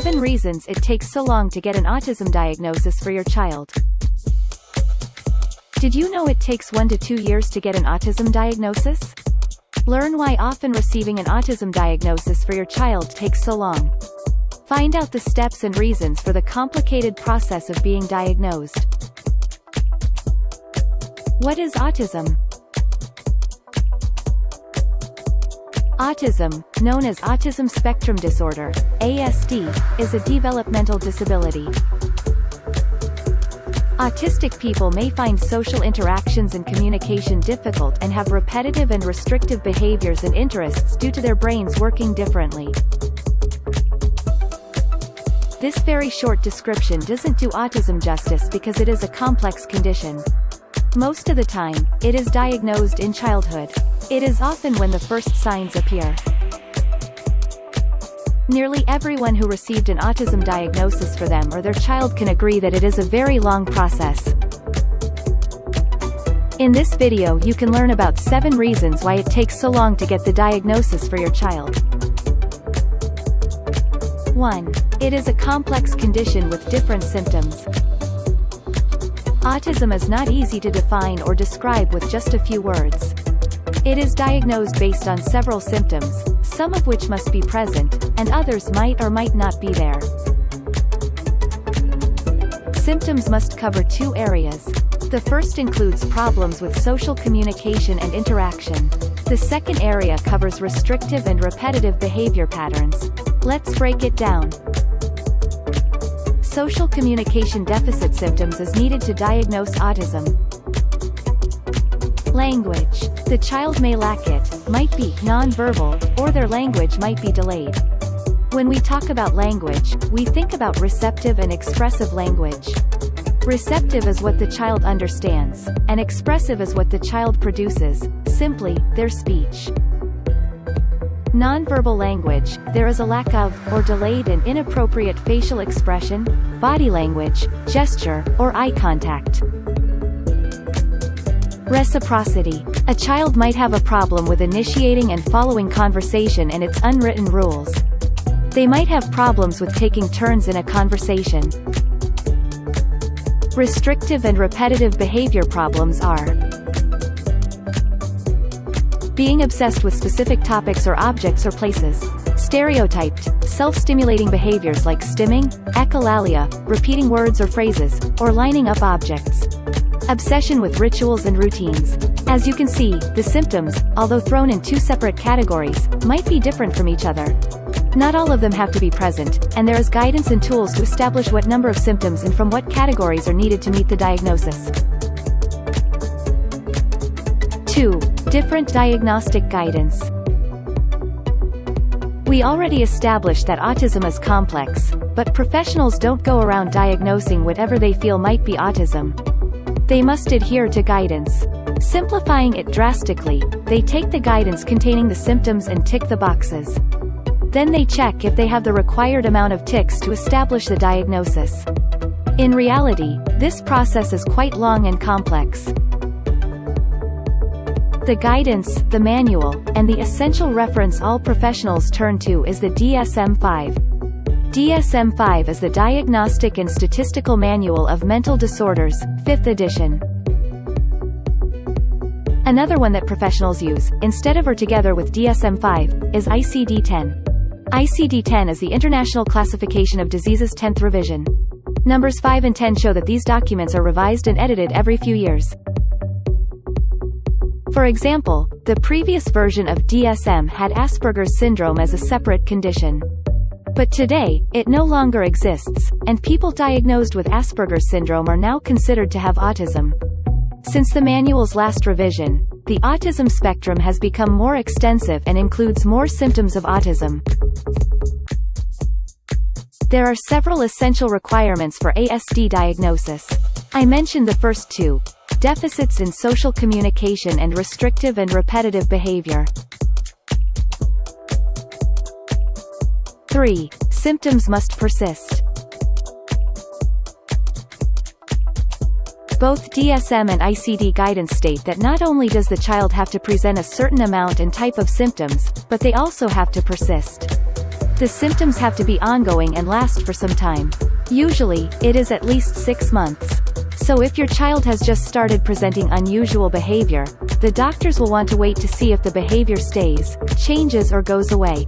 7 reasons it takes so long to get an autism diagnosis for your child. Did you know it takes 1 to 2 years to get an autism diagnosis? Learn why often receiving an autism diagnosis for your child takes so long. Find out the steps and reasons for the complicated process of being diagnosed. What is autism? Autism, known as Autism Spectrum Disorder, ASD, is a developmental disability. Autistic people may find social interactions and communication difficult and have repetitive and restrictive behaviors and interests due to their brains working differently. This very short description doesn't do autism justice because it is a complex condition. Most of the time, it is diagnosed in childhood. It is often when the first signs appear. Nearly everyone who received an autism diagnosis for them or their child can agree that it is a very long process. In this video you can learn about 7 reasons why it takes so long to get the diagnosis for your child. 1. It is a complex condition with different symptoms. Autism is not easy to define or describe with just a few words. It is diagnosed based on several symptoms, some of which must be present, and others might or might not be there. Symptoms must cover 2 areas. The first includes problems with social communication and interaction. The second area covers restrictive and repetitive behavior patterns. Let's break it down. Social communication deficit symptoms is needed to diagnose autism. Language. The child may lack it, might be non-verbal, or their language might be delayed. When we talk about language, we think about receptive and expressive language. Receptive is what the child understands, and expressive is what the child produces, simply, their speech. Non-verbal language, there is a lack of, or delayed and inappropriate facial expression, body language, gesture, or eye contact. Reciprocity. A child might have a problem with initiating and following conversation and its unwritten rules. They might have problems with taking turns in a conversation. Restrictive and repetitive behavior problems are being obsessed with specific topics or objects or places. Stereotyped, self-stimulating behaviors like stimming, echolalia, repeating words or phrases, or lining up objects. Obsession with rituals and routines. As you can see, the symptoms, although thrown in 2 separate categories, might be different from each other. Not all of them have to be present, and there is guidance and tools to establish what number of symptoms and from what categories are needed to meet the diagnosis. 2. Different diagnostic guidance. We already established that autism is complex, but professionals don't go around diagnosing whatever they feel might be autism. They must adhere to guidance. Simplifying it drastically, they take the guidance containing the symptoms and tick the boxes. Then they check if they have the required amount of ticks to establish the diagnosis. In reality, this process is quite long and complex. The guidance, the manual, and the essential reference all professionals turn to is the DSM-5. DSM-5 is the Diagnostic and Statistical Manual of Mental Disorders, 5th edition. Another one that professionals use, instead of or together with DSM-5, is ICD-10. ICD-10 is the International Classification of Diseases 10th revision. Numbers 5 and 10 show that these documents are revised and edited every few years. For example, the previous version of DSM had Asperger's syndrome as a separate condition. But today, it no longer exists, and people diagnosed with Asperger's syndrome are now considered to have autism. Since the manual's last revision, the autism spectrum has become more extensive and includes more symptoms of autism. There are several essential requirements for ASD diagnosis. I mentioned the first 2. Deficits in social communication and restrictive and repetitive behavior. 3. Symptoms must persist. Both DSM and ICD guidance state that not only does the child have to present a certain amount and type of symptoms, but they also have to persist. The symptoms have to be ongoing and last for some time. Usually, it is at least 6 months. So if your child has just started presenting unusual behavior, the doctors will want to wait to see if the behavior stays, changes or goes away.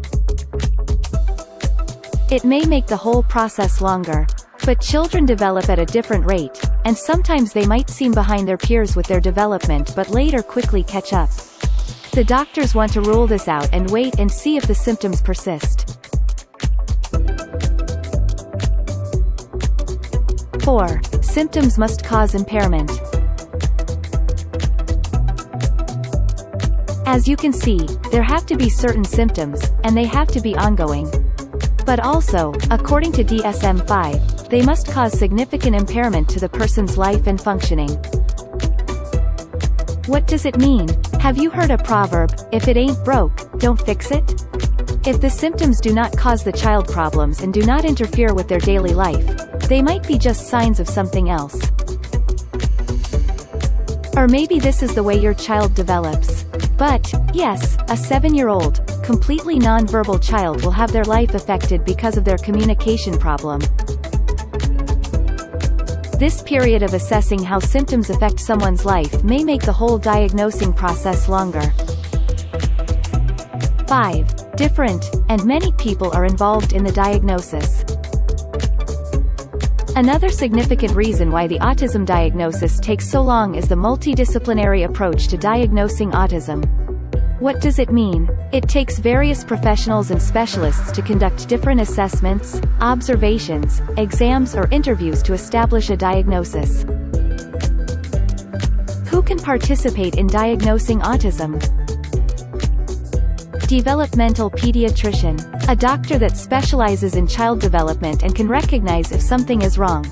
It may make the whole process longer. But children develop at a different rate, and sometimes they might seem behind their peers with their development but later quickly catch up. The doctors want to rule this out and wait and see if the symptoms persist. 4. Symptoms must cause impairment. As you can see, there have to be certain symptoms, and they have to be ongoing. But also, according to DSM-5, they must cause significant impairment to the person's life and functioning. What does it mean? Have you heard a proverb, if it ain't broke, don't fix it? If the symptoms do not cause the child problems and do not interfere with their daily life, they might be just signs of something else. Or maybe this is the way your child develops. But, yes, a 7-year-old, completely non-verbal child will have their life affected because of their communication problem. This period of assessing how symptoms affect someone's life may make the whole diagnosing process longer. 5. Different, and many people are involved in the diagnosis. Another significant reason why the autism diagnosis takes so long is the multidisciplinary approach to diagnosing autism. What does it mean? It takes various professionals and specialists to conduct different assessments, observations, exams or interviews to establish a diagnosis. Who can participate in diagnosing autism? Developmental pediatrician. A doctor that specializes in child development and can recognize if something is wrong.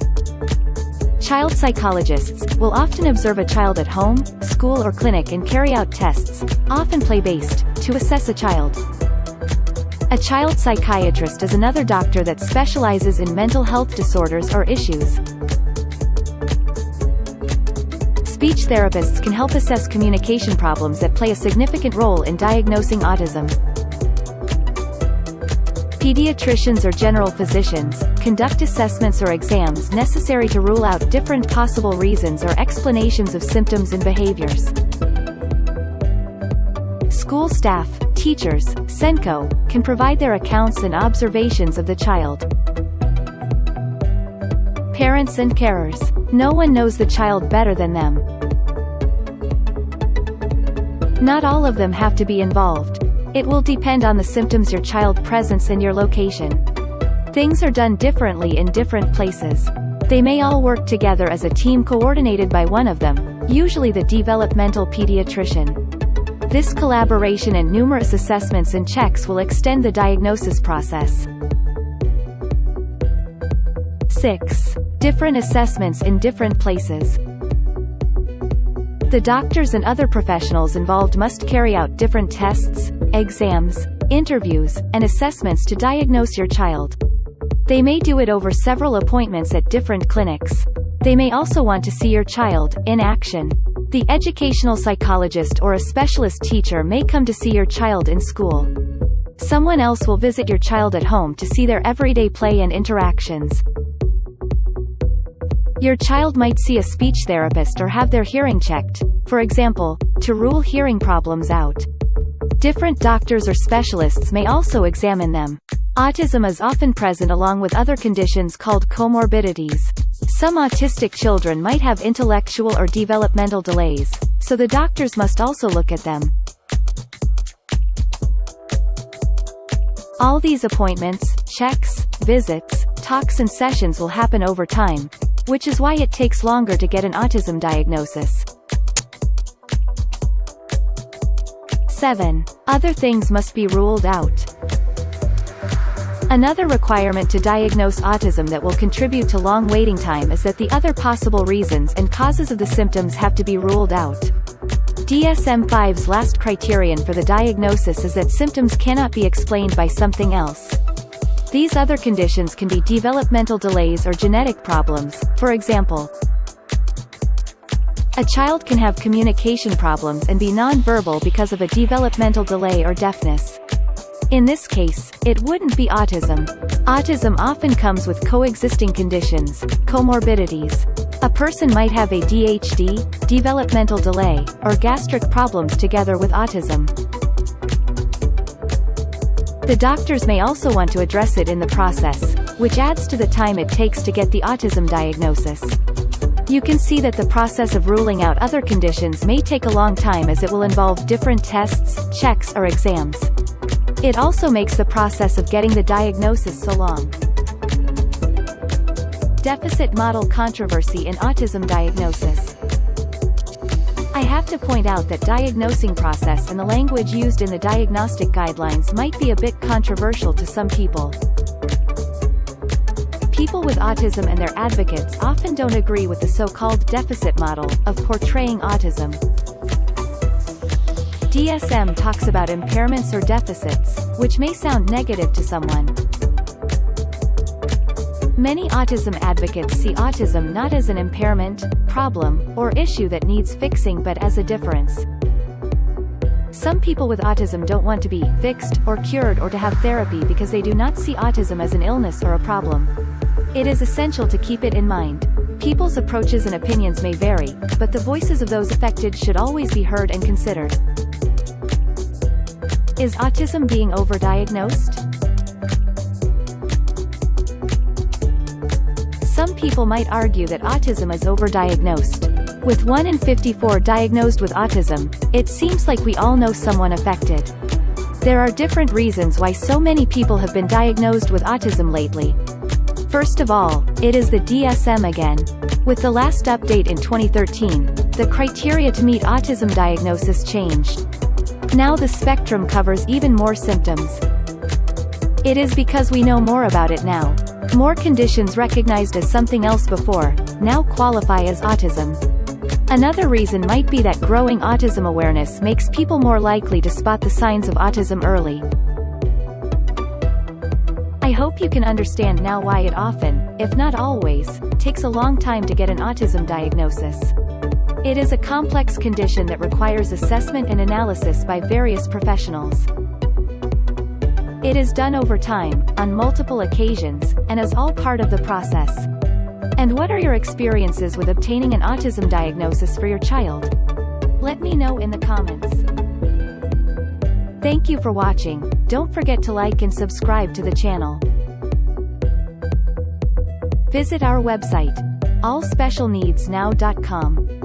Child psychologists will often observe a child at home, school or clinic and carry out tests, often play-based, to assess a child. A child psychiatrist is another doctor that specializes in mental health disorders or issues. Speech therapists can help assess communication problems that play a significant role in diagnosing autism. Pediatricians or general physicians conduct assessments or exams necessary to rule out different possible reasons or explanations of symptoms and behaviors. School staff, teachers, SENCO, can provide their accounts and observations of the child. Parents and carers. No one knows the child better than them. Not all of them have to be involved. It will depend on the symptoms your child presents and your location. Things are done differently in different places. They may all work together as a team coordinated by one of them, usually the developmental pediatrician. This collaboration and numerous assessments and checks will extend the diagnosis process. 6. Different assessments in different places. The doctors and other professionals involved must carry out different tests, exams, interviews, and assessments to diagnose your child. They may do it over several appointments at different clinics. They may also want to see your child in action. The educational psychologist or a specialist teacher may come to see your child in school. Someone else will visit your child at home to see their everyday play and interactions. Your child might see a speech therapist or have their hearing checked, for example, to rule hearing problems out. Different doctors or specialists may also examine them. Autism is often present along with other conditions called comorbidities. Some autistic children might have intellectual or developmental delays, so the doctors must also look at them. All these appointments, checks, visits, talks and sessions will happen over time, which is why it takes longer to get an autism diagnosis. 7. Other things must be ruled out. Another requirement to diagnose autism that will contribute to long waiting time is that the other possible reasons and causes of the symptoms have to be ruled out. DSM-5's last criterion for the diagnosis is that symptoms cannot be explained by something else. These other conditions can be developmental delays or genetic problems, for example. A child can have communication problems and be non-verbal because of a developmental delay or deafness. In this case, it wouldn't be autism. Autism often comes with coexisting conditions, comorbidities. A person might have ADHD, developmental delay, or gastric problems together with autism. The doctors may also want to address it in the process, which adds to the time it takes to get the autism diagnosis. You can see that the process of ruling out other conditions may take a long time as it will involve different tests, checks, or exams. It also makes the process of getting the diagnosis so long. Deficit model controversy in autism diagnosis. I have to point out that diagnosing process and the language used in the Diagnostic Guidelines might be a bit controversial to some people. People with autism and their advocates often don't agree with the so-called deficit model of portraying autism. DSM talks about impairments or deficits, which may sound negative to someone. Many autism advocates see autism not as an impairment, problem, or issue that needs fixing but as a difference. Some people with autism don't want to be fixed or cured or to have therapy because they do not see autism as an illness or a problem. It is essential to keep it in mind. People's approaches and opinions may vary, but the voices of those affected should always be heard and considered. Is autism being overdiagnosed? Some people might argue that autism is overdiagnosed. With 1 in 54 diagnosed with autism, it seems like we all know someone affected. There are different reasons why so many people have been diagnosed with autism lately. First of all, it is the DSM again. With the last update in 2013, the criteria to meet autism diagnosis changed. Now the spectrum covers even more symptoms. It is because we know more about it now. More conditions recognized as something else before, now qualify as autism. Another reason might be that growing autism awareness makes people more likely to spot the signs of autism early. I hope you can understand now why it often, if not always, takes a long time to get an autism diagnosis. It is a complex condition that requires assessment and analysis by various professionals. It is done over time, on multiple occasions, and is all part of the process. And what are your experiences with obtaining an autism diagnosis for your child? Let me know in the comments. Thank you for watching. Don't forget to like and subscribe to the channel. Visit our website, allspecialneedsnow.com.